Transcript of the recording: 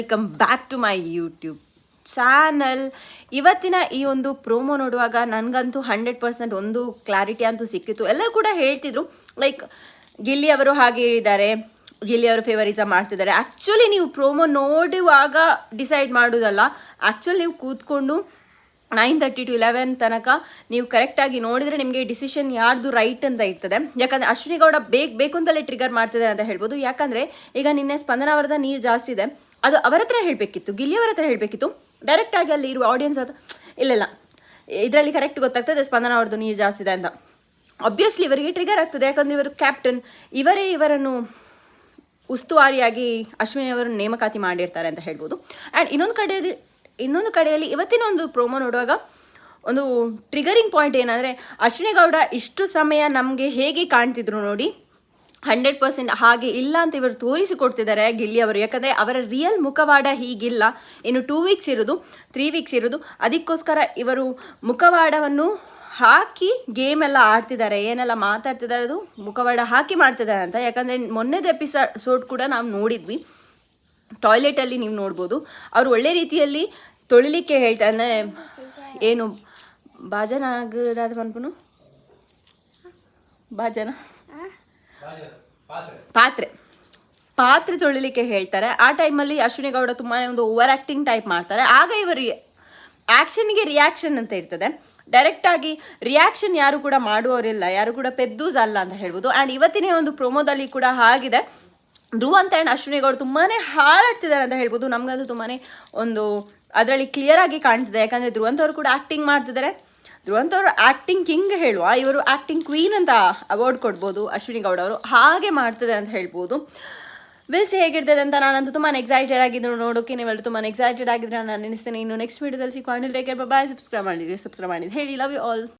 Welcome back to my YouTube channel. ಇವತ್ತಿನ ಈ ಒಂದು ಪ್ರೋಮೋ ನೋಡುವಾಗ ನನಗಂತೂ 100% ಒಂದು ಕ್ಲಾರಿಟಿ ಅಂತೂ ಸಿಕ್ಕಿತ್ತು. ಎಲ್ಲ ಕೂಡ ಹೇಳ್ತಿದ್ರು ಲೈಕ್ ಗಿಲ್ಲಿ ಅವರು ಹಾಗೆ ಇದ್ದಾರೆ, ಗಿಲ್ಲಿ ಅವರು ಫೇವರಿಸಮ್ ಮಾಡ್ತಿದ್ದಾರೆ. ಆ್ಯಕ್ಚುಲಿ ನೀವು ಪ್ರೋಮೋ ನೋಡುವಾಗ ಡಿಸೈಡ್ ಮಾಡೋದಲ್ಲ, ಆ್ಯಕ್ಚುಲಿ ನೀವು ಕೂತ್ಕೊಂಡು 9:30 to 11 ತನಕ ನೀವು ಕರೆಕ್ಟಾಗಿ ನೋಡಿದರೆ ನಿಮಗೆ ಡಿಸಿಷನ್ ಯಾರ್ದು ರೈಟ್ ಅಂತ ಇರ್ತದೆ. ಯಾಕಂದರೆ ಅಶ್ವಿನಿ ಗೌಡ ಬೇಕು ಅಂತಲೇ ಟ್ರಿಗರ್ ಮಾಡ್ತಿದ್ದಾರೆ ಅಂತ ಹೇಳ್ಬೋದು. ಯಾಕಂದರೆ ಈಗ ನಿನ್ನೆ ಸ್ಪಂದನ ಅವರದ ನೀರು ಜಾಸ್ತಿ ಇದೆ, ಅದು ಅವರ ಹತ್ರ ಹೇಳಬೇಕಿತ್ತು, ಗಿಲ್ಲಿಯವರ ಹತ್ರ ಹೇಳಬೇಕಿತ್ತು. ಡೈರೆಕ್ಟಾಗಿ ಅಲ್ಲಿ ಇರುವ ಆಡಿಯನ್ಸ್ ಅದು ಇಲ್ಲ ಇದರಲ್ಲಿ ಕರೆಕ್ಟ್ ಗೊತ್ತಾಗ್ತದೆ ಸ್ಪಂದನ ಅವ್ರದ್ದು ನೀರು ಜಾಸ್ತಿ ಇದೆ ಅಂತ. ಆಬ್ವಿಯಸ್ಲಿ ಇವರಿಗೆ ಟ್ರಿಗರ್ ಆಗ್ತದೆ, ಯಾಕಂದರೆ ಇವರು ಕ್ಯಾಪ್ಟನ್, ಇವರನ್ನು ಉಸ್ತುವಾರಿಯಾಗಿ ಅಶ್ವಿನಿ ಅವರನ್ನು ನೇಮಕಾತಿ ಮಾಡಿರ್ತಾರೆ ಅಂತ ಹೇಳ್ಬೋದು. ಆ್ಯಂಡ್ ಇನ್ನೊಂದು ಕಡೆಯಲ್ಲಿ ಇವತ್ತಿನ ಒಂದು ಪ್ರೋಮೋ ನೋಡುವಾಗ ಒಂದು ಟ್ರಿಗರಿಂಗ್ ಪಾಯಿಂಟ್ ಏನಂದರೆ, ಅಶ್ವಿನಿ ಗೌಡ ಇಷ್ಟು ಸಮಯ ನಮಗೆ ಹೇಗೆ ಕಾಣ್ತಿದ್ರು ನೋಡಿ, 100% ಹಾಗೆ ಇಲ್ಲ ಅಂತ ಇವರು ತೋರಿಸಿಕೊಡ್ತಿದ್ದಾರೆ ಗಿಲ್ಲಿ ಅವರು. ಯಾಕಂದರೆ ಅವರ ರಿಯಲ್ ಮುಖವಾಡ ಹೀಗಿಲ್ಲ. ಇನ್ನು 2 ವೀಕ್ಸ್ ಇರೋದು, 3 ವೀಕ್ಸ್ ಇರೋದು, ಅದಕ್ಕೋಸ್ಕರ ಇವರು ಮುಖವಾಡವನ್ನು ಹಾಕಿ ಗೇಮ್ ಎಲ್ಲ ಆಡ್ತಿದ್ದಾರೆ, ಏನೆಲ್ಲ ಮಾತಾಡ್ತಿದ್ದಾರೆ ಅದು ಮುಖವಾಡ ಹಾಕಿ ಮಾಡ್ತಿದ್ದಾರೆ ಅಂತ. ಯಾಕಂದರೆ ಮೊನ್ನೆದು ಎಪಿಸೋಡ್ ಕೂಡ ನಾವು ನೋಡಿದ್ವಿ, ಟಾಯ್ಲೆಟಲ್ಲಿ ನೀವು ನೋಡ್ಬೋದು. ಅವರು ಒಳ್ಳೆ ರೀತಿಯಲ್ಲಿ ತೊಳಿಲಿಕ್ಕೆ ಹೇಳ್ತಾರೆ. ಏನು ಬಾಜನ ಆಗದಾದ ಅನ್ಪನು ಬಾಜನ ಪಾತ್ರೆ ತೊಳಿಲಿಕ್ಕೆ ಹೇಳ್ತಾರೆ. ಆ ಟೈಮಲ್ಲಿ ಅಶ್ವಿನಿ ಗೌಡ ತುಂಬಾ ಒಂದು ಓವರ್ ಆ್ಯಕ್ಟಿಂಗ್ ಟೈಪ್ ಮಾಡ್ತಾರೆ. ಆಗ ಇವರು ಆ್ಯಕ್ಷನ್ಗೆ ರಿಯಾಕ್ಷನ್ ಅಂತ ಇರ್ತದೆ. ಡೈರೆಕ್ಟಾಗಿ ರಿಯಾಕ್ಷನ್ ಯಾರು ಕೂಡ ಮಾಡುವವರಿಲ್ಲ, ಯಾರು ಕೂಡ ಪೆದ್ದೂಸ್ ಅಲ್ಲ ಅಂತ ಹೇಳ್ಬೋದು. ಆ್ಯಂಡ್ ಇವತ್ತಿನ ಒಂದು ಪ್ರೊಮೋದಲ್ಲಿ ಕೂಡ ಹಾಗಿದೆ. ಧ್ರುವಂತ್ ಆ್ಯಂಡ್ ಅಶ್ವಿನಿ ಗೌಡ ತುಂಬಾ ಹಾರಾಡ್ತಿದ್ದಾರೆ ಅಂತ ಹೇಳ್ಬೋದು. ನಮಗಂತೂ ತುಂಬಾ ಒಂದು ಅದರಲ್ಲಿ ಕ್ಲಿಯರಾಗಿ ಕಾಣ್ತಿದೆ. ಯಾಕಂದರೆ ಧ್ರುವಂತ್ ಅವರು ಕೂಡ ಆ್ಯಕ್ಟಿಂಗ್ ಮಾಡ್ತಿದ್ದಾರೆ. ಧ್ರುವಂತ್ ಅವರು ಆ್ಯಕ್ಟಿಂಗ್ ಕಿಂಗ್ ಹೇಳುವ, ಇವರು ಆ್ಯಕ್ಟಿಂಗ್ ಕ್ವೀನ್ ಅಂತ ಅವಾರ್ಡ್ ಕೊಡ್ಬೋದು ಅಶ್ವಿನಿ ಗೌಡ ಅವರು. ಹಾಗೆ ಮಾಡ್ತಿದ್ದಾರೆ ಅಂತ ಹೇಳ್ಬೋದು. ವಿಲ್ಸ್ ಹೇಗಿರ್ತದೆ ಅಂತ ನಾನಂತೂ ತುಂಬಾ ಎಕ್ಸೈಟೆಡ್ ಆಗಿದ್ರು ನೋಡೋಕೆ. ನೀವೆಲ್ಲರೂ ತುಂಬಾ ಎಕ್ಸೈಟೆಡ್ ಆಗಿದ್ರೆ ನಾನು ನೆನೆಸ್ತೇನೆ. ಇನ್ನು ನೆಕ್ಸ್ಟ್ ವೀಡಿಯೋದಲ್ಲಿ ಸಿಕ್ಕೋ. Take care, bye. ಸಬ್ಸ್ಕ್ರೈಬ್ ಮಾಡಿದ್ರಿ ಹೇಳಿ. Love you all.